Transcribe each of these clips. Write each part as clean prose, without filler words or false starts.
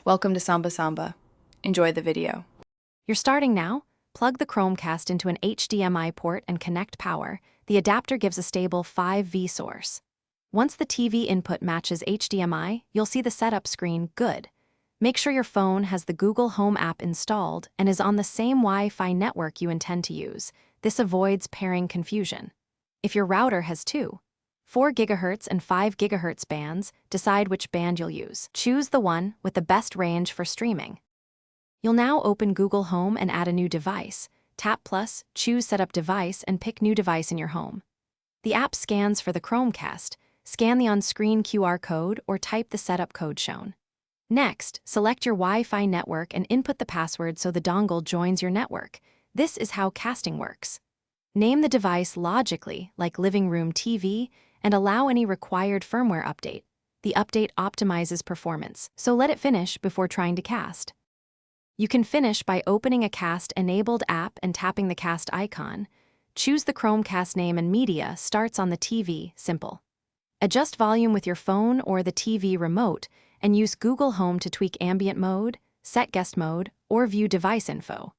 Welcome to Samba Samba. Enjoy the video. You're starting now? Plug the Chromecast into an HDMI port and connect power. The adapter gives a stable 5V source. Once the TV input matches HDMI, you'll see the setup screen Good. Make sure your phone has the Google Home app installed and is on the same Wi-Fi network you intend to use. This avoids pairing confusion. If your router has two, 4 GHz and 5 GHz bands, decide which band you'll use. Choose the one with the best range for streaming. You'll now open Google Home and add a new device. Tap plus, choose Setup Device, and pick New Device in your home. The app scans for the Chromecast. Scan the on-screen QR code or type the setup code shown. Next, select your Wi-Fi network and input the password so the dongle joins your network. This is how casting works. Name the device logically, like Living Room TV, and allow any required firmware update. The update optimizes performance, so let it finish before trying to cast. You can finish by opening a cast-enabled app and tapping the cast icon. Choose the Chromecast name and media starts on the TV, simple. Adjust volume with your phone or the TV remote, and use Google Home to tweak ambient mode, set guest mode, or view device info.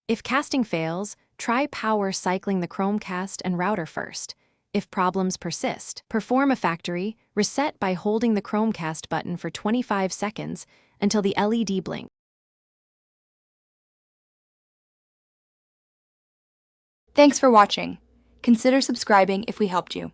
If casting fails, try power cycling the Chromecast and router first. If problems persist, perform a factory reset by holding the Chromecast button for 25 seconds until the LED blinks. Thanks for watching. Consider subscribing if we helped you.